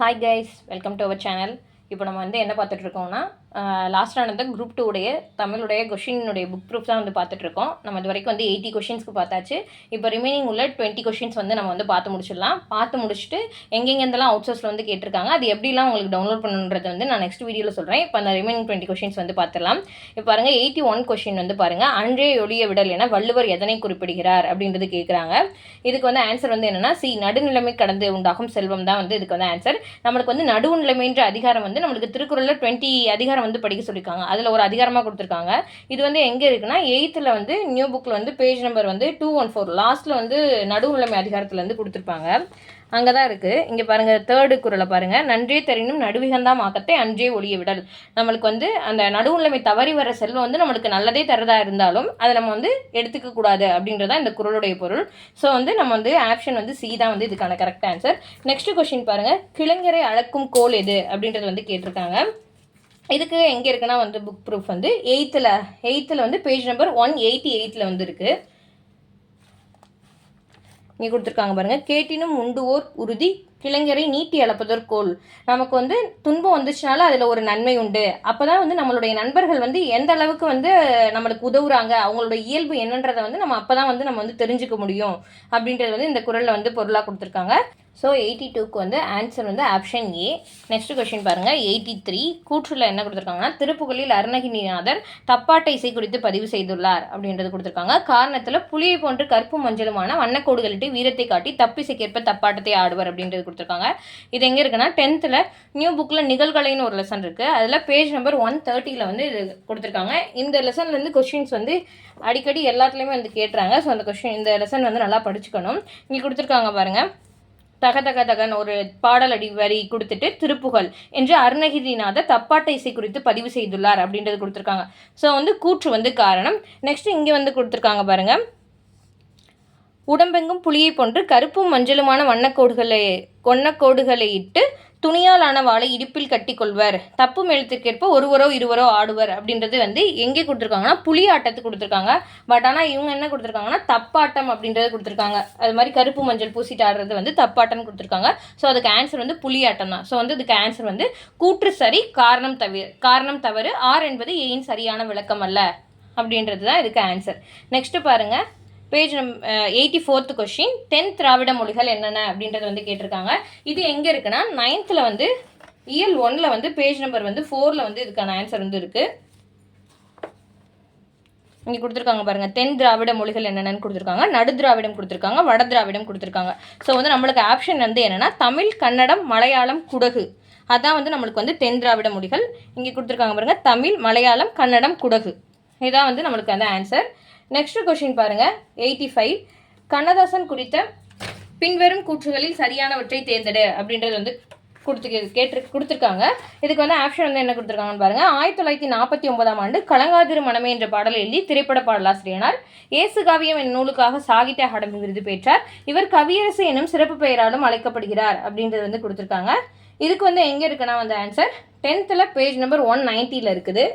Hi guys, welcome to our channel. இப்போ நம்ம என்ன பார்த்துட்ருக்கோம்னா லாஸ்ட்டாக நடந்த குரூப் 2 தமிழுடைய கொஷினுடைய புக் ப்ரூஃப் தான் பார்த்துட்ருக்கோம். நம்ம இது வரைக்கும் 80 கொஷின்ஸ்க்கு பார்த்தாச்சு. இப்போ ரிமைனிங் உள்ள 20 கொஷின்ஸ் நம்ம பார்த்து முடிச்சிடலாம். பார்த்து முடிச்சுட்டு எங்கெங்கெந்தெல்லாம் அவுட் சோர்ஸில் கேட்டிருக்காங்க, அது எப்படிலாம் உங்களுக்கு டவுன்லோட் பண்ணுன்றது நான் நெக்ஸ்ட் வீடியோவில் சொல்கிறேன். இப்போ அந்த ரிமைனிங் 20 கொஷின்ஸ் பார்த்துடலாம். இப்போ பாருங்கள், 81 கொஷின் பாருங்கள், அன்றே ஒளிய விடல் என வள்ளுவர் எதனை குறிப்பிடுகிறார் அப்படின்றது கேட்குறாங்க. இதுக்கு ஆன்சர் என்னென்னா சி, நடுநிலைமை கடந்து உண்டாகும் செல்வம் தான் இதுக்கு ஆன்சர். நம்மளுக்கு நடுநிலைமைன்ற அதிகாரம் நம்மளுக்கு திருக்குறளில் 20 அதிகாரம் படிக்க சொல்லியிருக்காங்க. அதில் ஒரு அதிகாரமாக கொடுத்துருக்காங்க. இது எங்கே இருக்குன்னா 8th நியூ புக்கில் பேஜ் நம்பர் 214 லாஸ்ட்டில் நடுநிலைமை அதிகாரத்தில் கொடுத்துருப்பாங்க. அங்கே தான் இருக்குது. இங்கே பாருங்கள், 3rd குறளை பாருங்கள். நன்றே தரினும் நடுவிகந்தாம் ஆக்கத்தை அன்றே ஒளிய விடல். நம்மளுக்கு அந்த நடுநிலைமை தவறி வர செல்வம் நம்மளுக்கு நல்லதே தரதா இருந்தாலும் அதை நம்ம எடுத்துக்க கூடாது அப்படின்றதான் இந்த குறளுடைய பொருள். ஸோ நம்ம ஆப்ஷன் சி தான் இதுக்கான கரெக்ட் ஆன்சர். நெக்ஸ்ட் கொஸ்டின் பாருங்கள், கிளைஞரை அளக்கும் கோல் எது அப்படின்றது கேட்டிருக்காங்க. இதுக்கு எங்கே இருக்குன்னா book proof 8th page number 188 இருக்குது. இங்கே கொடுத்துருக்காங்க பாருங்கள், கேட்டினும் உண்டுவோர் உறுதி கிளைஞரை நீட்டி அளப்பதோர் கோல். நமக்கு துன்பம் வந்துச்சுனால அதில் ஒரு நன்மை உண்டு. அப்போ தான் நம்மளுடைய நண்பர்கள் எந்த அளவுக்கு நம்மளுக்கு உதவுறாங்க, அவங்களோட இயல்பு என்னன்றதை நம்ம அப்போ தான் நம்ம தெரிஞ்சுக்க முடியும் அப்படின்றது இந்த குறளில் பொருளாக கொடுத்துருக்காங்க. ஸோ 82க்கு answer option A. Next question பாருங்கள், 83 கூற்றில் என்ன கொடுத்துருக்காங்கன்னா, திருப்புகழில் அருணகிரிநாதர் தப்பாட்டை இசை குறித்து பதிவு செய்துள்ளார் அப்படின்றது கொடுத்துருக்காங்க. காரணத்தில் புலியை போன்று கருப்பு மஞ்சளுமான வண்ணக்கோடுகளிட்டு வீரத்தை காட்டி தப்பிசைக்கேற்ப தப்பாட்டத்தை ஆடுவர் அப்படின்றது கொடுத்துருக்காங்க. இது எங்கே இருக்குன்னா 10th நியூ புக்கில் நிகழ்கலைன்னு ஒரு லெசன் இருக்குது. அதில் பேஜ் நம்பர் 130 இது கொடுத்துருக்காங்க. இந்த லெசன்லேருந்து கொஸ்டின்ஸ் அடிக்கடி எல்லாத்துலேயுமே கேட்டுறாங்க. ஸோ அந்த கொஸ்டின் இந்த லெசன் நல்லா படிச்சுக்கணும். இங்கே கொடுத்துருக்காங்க பாருங்கள், தக தக தகன்னு ஒரு பாடல் அடி வரி கொடுத்துட்டு திருப்புகழ் என்று அருணகிரிநாதர் தப்பாட்டை இசை குறித்து பதிவு செய்துள்ளார் அப்படின்றது கொடுத்துருக்காங்க. ஸோ கூற்று காரணம். நெக்ஸ்ட் இங்கே கொடுத்துருக்காங்க பாருங்கள், உடம்பெங்கும் புலியை போன்று கருப்பும் மஞ்சளுமான வண்ணக்கோடுகளை இட்டு துணியாலான வாளை இடுப்பில் கட்டி கொள்வர். தப்பும் எழுத்திற்கேற்ப ஒருவரோ இருவரோ ஆடுவர் அப்படின்றது எங்கே கொடுத்துருக்காங்கன்னா புலி ஆட்டத்துக்கு கொடுத்துருக்காங்க. பட் ஆனால் இவங்க என்ன கொடுத்துருக்காங்கன்னா தப்பாட்டம் அப்படின்றது கொடுத்துருக்காங்க. அது மாதிரி கருப்பு மஞ்சள் பூசிட்டு ஆடுறது தப்பாட்டம்னு கொடுத்துருக்காங்க. ஸோ அதுக்கு ஆன்சர் புலி ஆட்டம் தான். ஸோ இதுக்கு ஆன்சர் கூற்று சரி, காரணம் தவறு, ஆர் என்பது ஏயின் சரியான விளக்கம் அல்ல அப்படின்றது தான் இதுக்கு ஆன்சர். நெக்ஸ்ட் பாருங்கள், பேஜ் 84th கொஸ்டின், 10th திராவிட மொழிகள் என்னென்ன அப்படின்றது கேட்டிருக்காங்க. இது எங்கே இருக்குன்னா 9th இயல் 1 பேஜ் நம்பர் 4 இதுக்கான ஆன்சர் இருக்குது. இங்கே கொடுத்துருக்காங்க பாருங்கள், 10 திராவிட மொழிகள் என்னென்னு கொடுத்துருக்காங்க. நடு திராவிடம் கொடுத்துருக்காங்க, வட திராவிடம் கொடுத்துருக்காங்க. ஸோ நம்மளுக்கு ஆப்ஷன் என்னென்னா தமிழ், கன்னடம், மலையாளம், குடகு. அதான் நம்மளுக்கு 10 திராவிட மொழிகள். இங்கே கொடுத்துருக்காங்க பாருங்கள், தமிழ், மலையாளம், கன்னடம், குடகு. இதான் நம்மளுக்கு ஆன்சர். நெக்ஸ்ட் கொஸ்டின் பாருங்கள், 85 கண்ணதாசன் குறித்த பின்வரும் கூற்றுகளில் சரியானவற்றை தேர்ந்தெடு அப்படின்றது கொடுத்துருக்காங்க. இதுக்கு ஆப்ஷன் என்ன கொடுத்துருக்காங்கன்னு பாருங்கள். 1949ஆம் ஆண்டு கலங்காதிரு மனமே என்ற பாடலை எழுதி திரைப்பட பாடலாசிரியனார். இயேசுகாவியம் என் நூலுக்காக சாகித்ய அகாடமி விருது பெற்றார். இவர் கவியரசு எனும் சிறப்பு பெயராலும் அழைக்கப்படுகிறார் அப்படின்றது கொடுத்துருக்காங்க. இதுக்கு எங்கே இருக்குன்னா ஆன்சர் 10th பேஜ் நம்பர் 190 இருக்குது.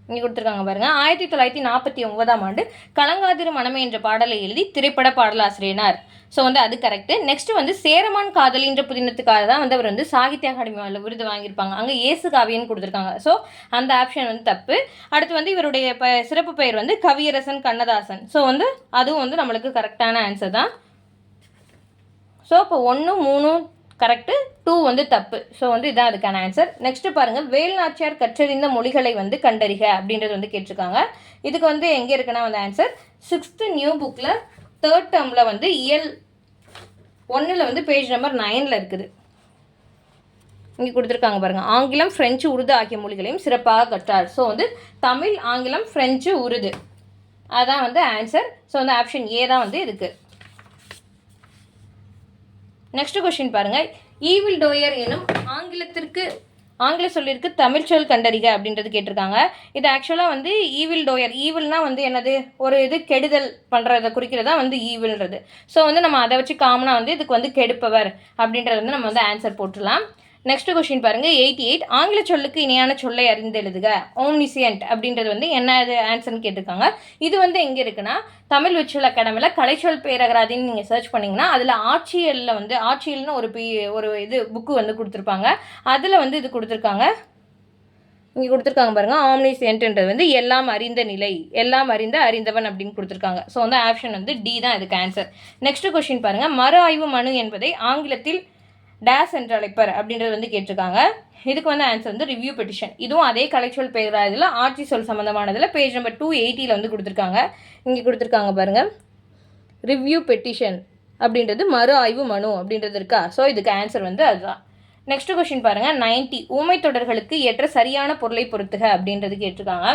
இங்கே கொடுத்துருக்காங்க பாருங்கள், 1949ஆம் ஆண்டு கலங்காதிரு மனமே என்ற பாடலை எழுதி திரைப்பட பாடலாசிரியனார். ஸோ அது கரெக்டு. நெக்ஸ்ட் சேரமான் காதலின்ற புதினத்துக்காக தான் அவர் சாகித்ய அகாடமி விருது வாங்கியிருப்பாங்க. அங்கே இயேசுகாவியன்னு கொடுத்துருக்காங்க. ஸோ அந்த ஆப்ஷன் தப்பு. அடுத்து இவருடைய சிறப்பு பெயர் கவியரசன் கண்ணதாசன். ஸோ அதுவும் நம்மளுக்கு கரெக்டான ஆன்சர் தான். ஸோ இப்போ 1, 3 கரெக்டு, 2 தப்பு. ஸோ இதான் அதுக்கான ஆன்சர். நெக்ஸ்ட் பாருங்கள், வேல்நாச்சியார் கற்றறிந்த மொழிகளை கண்டறிக அப்படின்றது கேட்டிருக்காங்க. இதுக்கு எங்கே இருக்குன்னா ஆன்சர் 6th நியூ புக்கில் 3rd டேர்மில் இயல் 1 பேஜ் நம்பர் 9 இருக்குது. இங்கே கொடுத்துருக்காங்க பாருங்கள், ஆங்கிலம், ஃப்ரெஞ்சு, உருது ஆகிய மொழிகளையும் சிறப்பாக கற்றார். ஸோ தமிழ், ஆங்கிலம், ஃப்ரெஞ்சு, உருது அதான் ஆன்சர். ஸோ ஆப்ஷன் ஏ தான் இருக்குது. நெக்ஸ்ட் கொஸ்டின் பாருங்கள், ஈவில் டோயர் எனும் ஆங்கில சொல்லிற்கு தமிழ் சொல் கண்டறிக அப்படின்றது கேட்டிருக்காங்க. இது ஆக்சுவலாக ஈவில் டோயர், ஈவில்னா என்னது, ஒரு இது கெடுதல் பண்ணுறதை குறிக்கிறதா ஈவில்ன்றது. ஸோ நம்ம அதை வச்சு காமனாக இதுக்கு கெடுப்பவர் அப்படின்றது நம்ம ஆன்சர் போட்டுடலாம். நெக்ஸ்ட் கொஸ்டின் பாருங்கள் 88. ஆங்கில சொல்லுக்கு இணையான சொல்லை அறிந்து எழுதுக. ஓம்னிசியன்ட் அப்படின்றது வந்து என்ன ஆன்சர்னு கேட்டிருக்காங்க. இது வந்து எங்கே இருக்குன்னா தமிழ் விர்ச்சுவல் அகாடமியில் கலைச்சொல் பேரகராதின்னு நீங்கள் சர்ச் பண்ணிங்கன்னா அதில் ஆட்சியலில் வந்து ஆட்சியல்னு ஒரு இது புக்கு வந்து கொடுத்துருப்பாங்க. அதில் வந்து இது கொடுத்துருக்காங்க. இங்கே கொடுத்துருக்காங்க பாருங்கள். ஆம்னிசியன்ட்ன்றது வந்து எல்லாம் அறிந்த நிலை, எல்லாம் அறிந்தவன் அப்படின்னு கொடுத்துருக்காங்க. ஸோ வந்து ஆப்ஷன் வந்து டி தான் இதுக்கு ஆன்சர். நெக்ஸ்ட் கொஸ்டின் பாருங்கள். மறு ஆய்வு மனு என்பதை ஆங்கிலத்தில் டேஸ் என்று அழைப்பர் அப்படின்றது வந்து கேட்டிருக்காங்க. இதுக்கு வந்து ஆன்சர் வந்து ரிவ்யூ பெட்டிஷன். இதுவும் அதே கலைச்சொல் பேராதில் ஆட்சி சொல் சம்மந்தமானதில் பேஜ் நம்பர் 280 வந்து கொடுத்துருக்காங்க. இங்கே கொடுத்துருக்காங்க பாருங்கள். ரிவ்யூ பெட்டிஷன் அப்படின்றது மறு ஆய்வு மனு அப்படின்றது இருக்கா. ஸோ இதுக்கு ஆன்சர் வந்து அதுதான். நெக்ஸ்ட் கொஸ்டின் பாருங்கள். 90. ஊமை தொடர்களுக்கு ஏற்ற சரியான பொருளை பொறுத்துக அப்படின்றது கேட்டிருக்காங்க.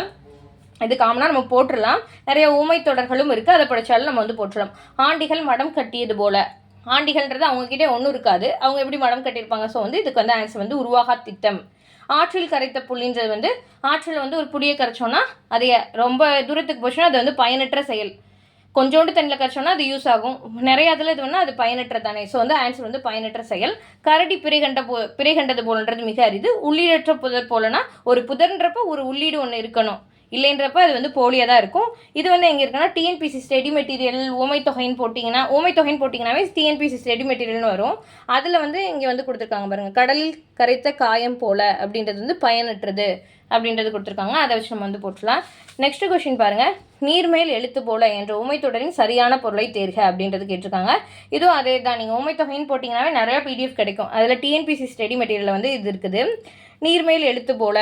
இது காமனாக நம்ம போட்டுடலாம். நிறைய ஊமை தொடர்களும் இருக்குது, அதை படித்தாலும் நம்ம வந்து போட்டுடலாம். ஆண்டிகள் மடம் கட்டியது போல. ஆண்டிகள்ன்றது அவங்கக்கிட்டே ஒன்றும் இருக்காது, அவங்க எப்படி மடம் கட்டியிருப்பாங்க. ஸோ வந்து இதுக்கு வந்து ஆன்சர் வந்து உருவாகா திட்டம். ஆற்றில் கரைத்த புள்ளின்றது வந்து ஆற்றில் வந்து ஒரு புளியை கரைச்சோன்னா அது ரொம்ப தூரத்துக்கு போச்சுன்னா அது வந்து பயனற்ற செயல். கொஞ்சோண்டு தண்ணியில் கரைச்சோன்னா அது யூஸ் ஆகும். நிறைய அதில் இது வேணால் அது பயனற்ற தானே. ஸோ வந்து ஆன்சர் வந்து பயனற்ற செயல். கரடி பிறை கண்டது போலன்றது மிக அரிது. உள்ளீடற்ற புதர் போலனா ஒரு புதர்ன்றப்ப ஒரு உள்ளீடு ஒன்று இருக்கணும், இல்லைன்றப்ப அது வந்து போலியாக தான் இருக்கும். இது வந்து எங்கே இருக்குன்னா டிஎன்பிசி ஸ்டடி மெட்டீரியல் ஊமை தொகைன்னு போட்டிங்கன்னாவே டிஎன்பிசி ஸ்டடி மெட்டீரியல்னு வரும். அதில் வந்து இங்கே வந்து கொடுத்துருக்காங்க பாருங்கள். கடலில் கரைத்த காயம் போல அப்படின்றது வந்து பயனற்றது அப்படின்றது கொடுத்துருக்காங்க. அதை வச்சு நம்ம வந்து போட்டுடலாம். நெக்ஸ்ட் கொஸ்டின் பாருங்கள். நீர்மேல் எழுத்து போல என்ற ஊமைத்தொடரின் சரியான பொருளை தேர்க அப்படின்றது கேட்டிருக்காங்க. இதுவும் அதே தான். நீங்கள் ஊமைத்தொகைன்னு போட்டிங்கன்னாவே நிறையா பிடிஎஃப் கிடைக்கும். அதில் டிஎன்பிசி ஸ்டடி மெட்டீரியலில் வந்து இது இருக்குது. நீர்மேல் எழுத்து போல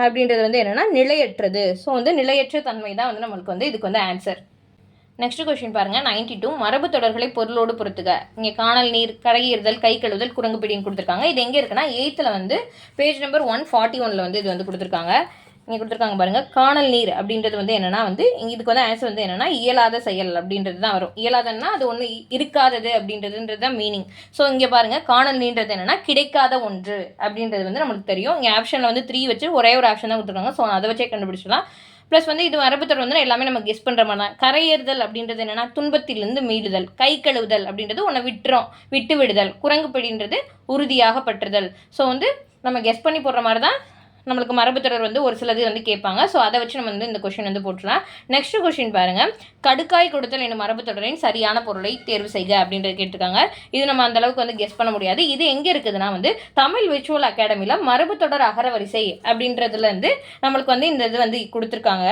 அப்படின்றது வந்து என்னென்னா நிலையற்றது. ஸோ வந்து நிலையற்ற தன்மை தான் வந்து நம்மளுக்கு வந்து இதுக்கு வந்து ஆன்சர். நெக்ஸ்ட் கொஸ்டின் பாருங்கள். 92. மரபு தொடர்களை பொருளோடு பொறுத்துக. இங்கே காணல் நீர், கரையேறுதல், கை கழுவுதல், குரங்கு பிடின்னு கொடுத்துருக்காங்க. இது எங்கே இருக்குன்னா 8th வந்து பேஜ் நம்பர் 141 வந்து இது வந்து கொடுத்துருக்காங்க. இங்கே கொடுத்துருக்காங்க பாருங்கள். காணல் நீர் அப்படின்றது வந்து என்னென்னா வந்து இதுக்கு வந்து ஆன்சர் வந்து என்னென்னா இயலாத செயல் அப்படின்றது தான் வரும். இயலாதன்னா அது ஒன்று இருக்காதது அப்படின்றது தான் மீனிங். ஸோ இங்கே பாருங்கள். காணல் நீர்ன்றது என்னென்னா கிடைக்காத ஒன்று அப்படின்றது வந்து நம்மளுக்கு தெரியும். இங்கே ஆப்ஷனில் வந்து 3 வச்சு ஒரே ஒரு ஆப்ஷன் தான் கொடுத்துருக்காங்க. ஸோ அதை வச்சே கண்டுபிடிச்சிடலாம். ப்ளஸ் வந்து இது மரபுத்தொடர் வந்து எல்லாமே நம்ம கெஸ் பண்ணுற மாதிரி தான். கரையேறுதல் அப்படின்றது என்னென்னா துன்பத்திலிருந்து மீளுதல். கை கழுவுதல் அப்படின்றது ஒன்று விட்டு விடுதல். குரங்கு பிடின்றது உறுதியாக பற்றுதல். ஸோ வந்து நம்ம கெஸ் பண்ணி போடுற மாதிரி தான் நம்மளுக்கு மரபுத்தொடர் வந்து ஒரு சிலது வந்து கேட்பாங்க. ஸோ அதை வச்சு நம்ம வந்து இந்த கொஷின் வந்து போட்டுடலாம். நெக்ஸ்ட் கொஷின் பாருங்கள். கடுக்காய் கொடுத்தல் என்னும் மரபுத்தொடரின் சரியான பொருளை தேர்வு செய்க அப்படின்றது கேட்டிருக்காங்க. இது நம்ம அந்த அளவுக்கு வந்து கெஸ் பண்ண முடியாது. இது எங்கே இருக்குதுன்னா வந்து தமிழ் விர்ச்சுவல் அகாடமியில் மரபுத்தொடர் அகரவரிசை அப்படின்றதுல இருந்து நம்மளுக்கு வந்து இந்த இது வந்து கொடுத்துருக்காங்க.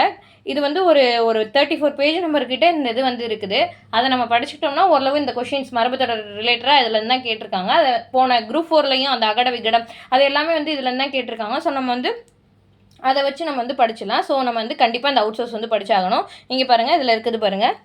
இது வந்து ஒரு 34 பேஜ் நம்பர்கிட்ட இந்த இது வந்து இருக்குது. அதை நம்ம படிச்சுட்டோம்னா ஓரளவு இந்த கொஷின்ஸ் மரபுத்தொடர் ரிலேட்டடாக இதுலேருந்து தான் கேட்டிருக்காங்க. அதை போன குரூப் 4லையும் அந்த அகட விகடம் அது எல்லாமே வந்து இதுலேருந்து தான் கேட்டிருக்காங்க. ஸோ நம்ம வந்து அதை வச்சு நம்ம வந்து படிச்சிடலாம். ஸோ நம்ம வந்து கண்டிப்பாக இந்த அவுட் சோர்ஸ் வந்து படிச்சாகணும். இங்கே பாருங்கள், இதில் இருக்குது பாருங்கள்.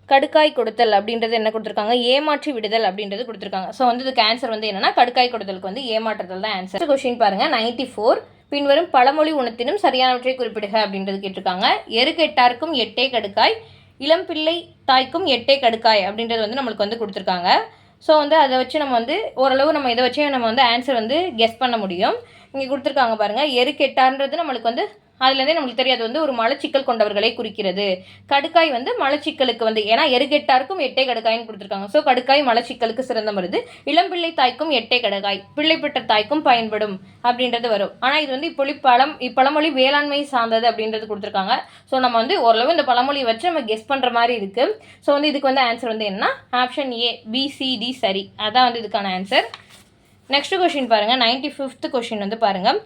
கடுக்காய் கொடுத்தல் அப்படின்றது என்ன கொடுத்துருக்காங்க, ஏமாற்றி விடுதல் அப்படின்றது கொடுத்துருக்காங்க. ஸோ வந்து இதுக்கு ஆன்சர் வந்து என்னன்னா கடுக்காய் கொடுத்தலுக்கு வந்து ஏமாற்றுதல் தான் ஆன்சர். கொஸ்டின் பாருங்கள். 94. பின்வரும் பழமொழி உணத்தினும் சரியானவற்றை குறிப்பிடுக அப்படின்றது கேட்டிருக்காங்க. எருக்கெட்டாருக்கும் 8 கடுக்காய், இளம்பிள்ளை தாய்க்கும் 8 கடுக்காய் அப்படின்றது வந்து நம்மளுக்கு வந்து கொடுத்துருக்காங்க. ஸோ வந்து அதை வச்சு நம்ம வந்து ஓரளவு நம்ம இதை வச்சு நம்ம வந்து ஆன்சர் வந்து கெஸ் பண்ண முடியும். இங்கே கொடுத்துருக்காங்க பாருங்கள். எருக்கெட்டார்ன்றது நம்மளுக்கு வந்து அதுலேருந்தே நம்மளுக்கு தெரியாது வந்து ஒரு மலச்சிக்கல் கொண்டவர்களை குறிக்கிறது. கடுக்காய் வந்து மலச்சிக்கலுக்கு வந்து ஏன்னா எருக்கெட்டாருக்கும் 8 கடுக்காய்னு கொடுத்துருக்காங்க. ஸோ கடுக்காய் மலச்சிக்கலுக்கு சிறந்த மருந்து. இளம்பிள்ளை தாய்க்கும் 8 கடுக்காய், பிள்ளைப்பட்ட தாய்க்கும் பயன்படும் அப்படின்றது வரும். ஆனால் இது வந்து இப்பழமொழி வேளாண்மை சார்ந்தது அப்படின்றது கொடுத்துருக்காங்க. ஸோ நம்ம வந்து ஓரளவு இந்த பழமொழி வச்சு நம்ம கெஸ் பண்ணுற மாதிரி இருக்குது. ஸோ வந்து இதுக்கு வந்து ஆன்சர் வந்து என்ன, ஆப்ஷன் ஏ BCD சரி. அதான் வந்து இதுக்கான ஆன்சர். நெக்ஸ்ட் கொஸ்டின் பாருங்கள். 95th கொஸ்டின் வந்து பாருங்கள்.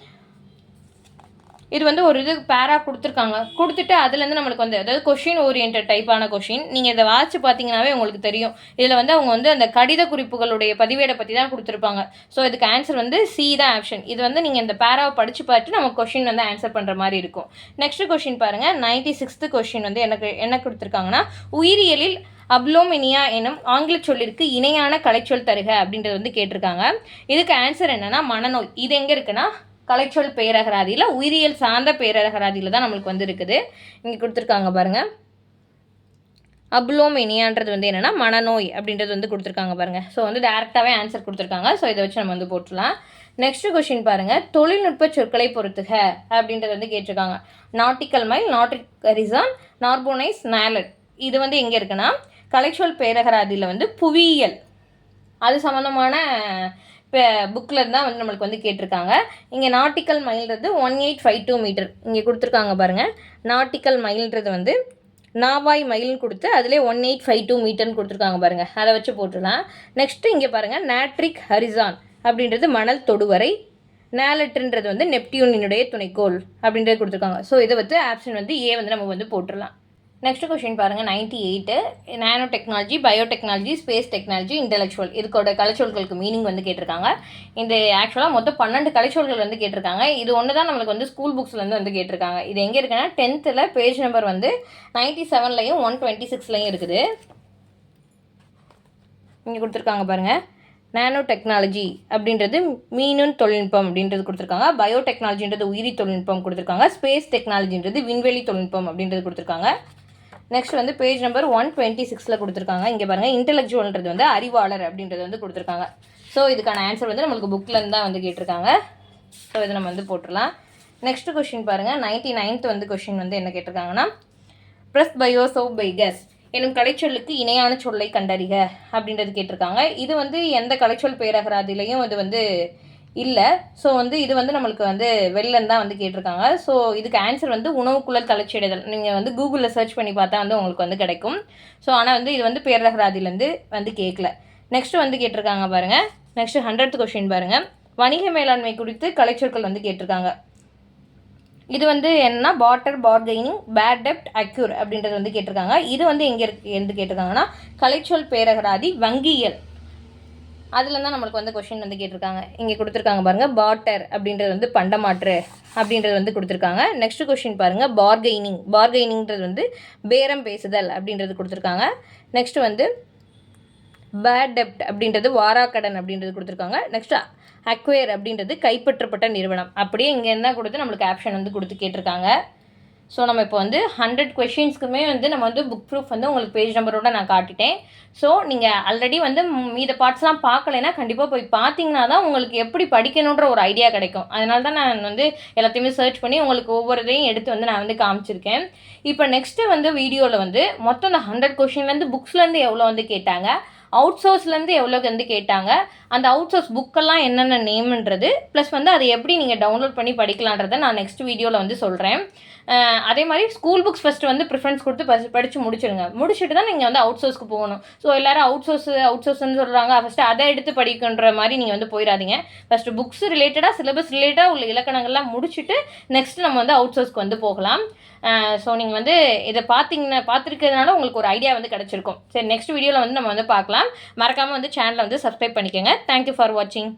இது வந்து ஒரு இது பேரா கொடுத்துட்டு அதுலேருந்து நம்மளுக்கு வந்து அதாவது கொஷின் ஓரியன்ட் டைப்பான கொஷின். நீங்கள் இதை வாட்சி பார்த்தீங்கன்னாவே உங்களுக்கு தெரியும். இதில் வந்து அவங்க வந்து அந்த கடித குறிப்புகளுடைய பதிவேடை பற்றி தான் கொடுத்துருப்பாங்க. ஸோ இதுக்கு ஆன்சர் வந்து சி தான் ஆப்ஷன். இது வந்து நீங்கள் இந்த பேராவை படித்து பார்த்துட்டு நம்ம கொஷின் வந்து ஆன்சர் பண்ணுற மாதிரி இருக்கும். நெக்ஸ்ட் கொஷின் பாருங்கள். 96th கொஷின் வந்து என்ன கொடுத்துருக்காங்கன்னா உயிரியலில் அப்ளோமினியா எனும் ஆங்கில சொல்லிற்கு இணையான கலைச்சொல் தருக அப்படின்றது வந்து கேட்டிருக்காங்க. இதுக்கு ஆன்சர் என்னன்னா மனநோய். இது எங்கே இருக்குன்னா கலைச்சொல் பேரகராதியில் உயிரியல் சார்ந்த பேரகராதியில் தான் நம்மளுக்கு வந்து இருக்குது. இங்கே கொடுத்துருக்காங்க பாருங்கள். அப்ளோமினியான்றது வந்து என்னென்னா மனநோய் அப்படின்றது வந்து கொடுத்துருக்காங்க பாருங்கள். ஸோ வந்து டேரெக்டாகவே ஆன்சர் கொடுத்துருக்காங்க. ஸோ இதை வச்சு நம்ம வந்து போட்டுடலாம். நெக்ஸ்ட் கொஸ்டின் பாருங்கள். தொழில்நுட்ப சொற்களை பொறுத்துக அப்படின்றது வந்து கேட்டிருக்காங்க. நாட்டிக்கல் மைல், நாட்டிக் ஹரிசான், நார்போனைஸ், நாலட். இது வந்து எங்கே இருக்குன்னா கலைச்சொல் பேரகராதியில் வந்து புவியியல் அது சம்மந்தமான புக்கில் தான் வந்து நம்மளுக்கு வந்து கேட்டிருக்காங்க. இங்கே நாட்டிக்கல் மைல்ன்றது 1852 மீட்டர் இங்கே கொடுத்துருக்காங்க பாருங்கள். நாட்டிக்கல் மைல்ன்றது வந்து நாவாய் மைல்னு கொடுத்து அதிலே 1852 மீட்டர்னு கொடுத்துருக்காங்க பாருங்கள். அதை வச்சு போட்டுடலாம். நெக்ஸ்ட்டு இங்கே பாருங்கள், நேட்ரிக் ஹரிசான் அப்படின்றது மணல் தொடுவரை, நேலட்டுன்றது வந்து நெப்டியூனினுடைய துணைக்கோள் அப்படின்றது கொடுத்துருக்காங்க. ஸோ இதை வந்து ஆப்ஷன் வந்து ஏ வந்து நம்ம வந்து போட்டுடலாம். நெக்ஸ்ட் கொஸ்டின் பாருங்கள், 98 nano technology, biotechnology, space technology, intellectual இதுக்கோட கலைச்சொல்களுக்கு மீனிங் வந்து கேட்டிருக்காங்க. இந்த ஆக்சுவலாக மொத்தம் 12 கலைச்சொல்கள் வந்து கேட்டிருக்காங்க. இது ஒன்று தான் நம்மளுக்கு வந்து ஸ்கூல் புக்ஸ்லேருந்து வந்து கேட்டிருக்காங்க. இது எங்கே இருக்குன்னா 10th பேஜ் நம்பர் வந்து 97லையும் 126லையும் இருக்குது. இங்கே கொடுத்துருக்காங்க பாருங்கள். நானோ டெக்னாலஜி அப்படின்றது மீனூன் தொழில்நுட்பம் அப்படின்றது கொடுத்துருக்காங்க. பயோடெக்னாலஜின்றது உயிரி தொழில்நுட்பம் கொடுத்துருக்காங்க. ஸ்பேஸ் டெக்னாலஜின்றது விண்வெளி தொழில்நுட்பம் அப்படின்றது கொடுத்துருக்காங்க. நெக்ஸ்ட் வந்து பேஜ் நம்பர் 126 கொடுத்துருக்காங்க. இங்கே பாருங்கள், இன்டெலெக்சுவல்ன்றது வந்து அறிவாளர் அப்படின்றது வந்து கொடுத்துருக்காங்க. ஸோ இதுக்கான ஆன்சர் வந்து நம்மளுக்கு புக்கிலேருந்து தான் வந்து கேட்டிருக்காங்க. ஸோ இதை நம்ம வந்து போட்டுடலாம். நெக்ஸ்ட் கொஸ்டின் பாருங்கள், 99th வந்து கொஸ்டின் வந்து என்ன கேட்டிருக்காங்கன்னா, ப்ரெஸ் பயோசோ பைகஸ் எனும் கலைச்சொல்லுக்கு இணையான சொல்லை கண்டறிக அப்படின்றது கேட்டிருக்காங்க. இது வந்து எந்த கலைச்சொல் பேரகராதிலையும் இது வந்து இல்லை. ஸோ வந்து இது வந்து நம்மளுக்கு வந்து வெளிலன்னு தான் வந்து கேட்டிருக்காங்க. ஸோ இதுக்கு ஆன்சர் வந்து உணவுக்குழல் கலைச்செய்தல். நீங்கள் வந்து கூகுளில் சர்ச் பண்ணி பார்த்தா வந்து உங்களுக்கு வந்து கிடைக்கும். ஸோ ஆனால் வந்து இது வந்து பேரகராதிலேருந்து வந்து கேட்கல. நெக்ஸ்ட் வந்து கேட்டிருக்காங்க பாருங்கள். நெக்ஸ்ட் 100th கொஸ்டின் பாருங்கள், வணிக மேலாண்மை குறித்து கலைச்சொற்கள் வந்து கேட்டிருக்காங்க. இது வந்து என்னன்னா பாட்டர், பார்கெனிங், பேட் டெப்ட், அக்யூர் அப்படின்றது வந்து கேட்டிருக்காங்க. இது வந்து எங்கே இருந்து கேட்டிருக்காங்கன்னா கலைச்சொல் பேரகராதி வங்கியல் அதில் தான் நம்மளுக்கு வந்து கொஷின் வந்து கேட்டிருக்காங்க. இங்கே கொடுத்துருக்காங்க பாருங்கள், பாட்டர் அப்படின்றது வந்து பண்டமாற்று அப்படின்றது வந்து கொடுத்துருக்காங்க. நெக்ஸ்ட் கொஷின் பாருங்கள், பார்கெனிங்கிறது வந்து பேரம் பேசுதல் அப்படின்றது கொடுத்துருக்காங்க. நெக்ஸ்ட் வந்து பேட் டெப்ட் அப்படின்றது வாராக்கடன் அப்படின்றது கொடுத்துருக்காங்க. நெக்ஸ்ட் அக்வேர் அப்படின்றது கைப்பற்றப்பட்ட நிறுவனம். அப்படியே இங்கே என்ன கொடுத்து நம்மளுக்கு ஆப்ஷன் வந்து கொடுத்து கேட்டிருக்காங்க. ஸோ நம்ம இப்போ வந்து 100 கொஷின்ஸ்க்குமே வந்து நம்ம வந்து புக் ப்ரூஃப் வந்து உங்களுக்கு பேஜ் நம்பரோட நான் காட்டிட்டேன். ஸோ நீங்கள் ஆல்ரெடி வந்து மீத பார்ட்ஸ்லாம் பார்க்கலைன்னா கண்டிப்பாக போய் பார்த்தீங்கன்னா தான் உங்களுக்கு எப்படி படிக்கணுன்ற ஒரு ஐடியா கிடைக்கும். அதனால தான் நான் வந்து எல்லாத்தையுமே சர்ச் பண்ணி உங்களுக்கு ஒவ்வொரு இதையும் எடுத்து வந்து நான் வந்து காமிச்சிருக்கேன். இப்போ நெக்ஸ்ட்டு வந்து வீடியோவில் வந்து மொத்தம் இந்த 100 கொஷின்லேருந்து புக்ஸ்லேருந்து எவ்வளோ வந்து கேட்டாங்க, அவுட் சோர்ஸ்லேருந்து எவ்வளோக்கு வந்து கேட்டாங்க, அந்த அவுட் சோர்ஸ் புக்கெல்லாம் என்னென்ன நேம்ன்றது, ப்ளஸ் வந்து அதை எப்படி நீங்கள் டவுன்லோட் பண்ணி படிக்கலான்றதை நான் நெக்ஸ்ட் வீடியோவில் வந்து சொல்கிறேன். அதே மாதிரி ஸ்கூல் புக்ஸ் ஃபஸ்ட்டு வந்து ப்ரிஃபரன்ஸ் கொடுத்து படித்து முடிச்சுட்டு தான் நீங்கள் வந்து அவுட் சோர்ஸ்க்கு போகணும். ஸோ எல்லோரும் அவுட் சோர்ஸ்ன்னு சொல்கிறாங்க, ஃபஸ்ட்டு அதை எடுத்து படிக்கின்ற மாதிரி நீங்கள் வந்து போயிடாதீங்க. ஃபஸ்ட்டு புக்ஸ் ரிலேட்டடாக, சிலபஸ் ரிலேட்டடாக உள்ள இலக்கணங்கள்லாம் முடிச்சுட்டு நெக்ஸ்ட்டு நம்ம வந்து அவுட் சோர்ஸ்க்கு வந்து போகலாம். ஸோ நீங்கள் வந்து இதை பார்த்துருக்கிறதுனால உங்களுக்கு ஒரு ஐடியா வந்து கிடச்சிருக்கும். சரி, நெக்ஸ்ட் வீடியோவில் வந்து நம்ம வந்து பார்க்கலாம். மறக்காமல் வந்து சேனலை வந்து சப்ஸ்கிரைப் பண்ணிக்கோங்க. தேங்க்யூ ஃபார் வாட்சிங்.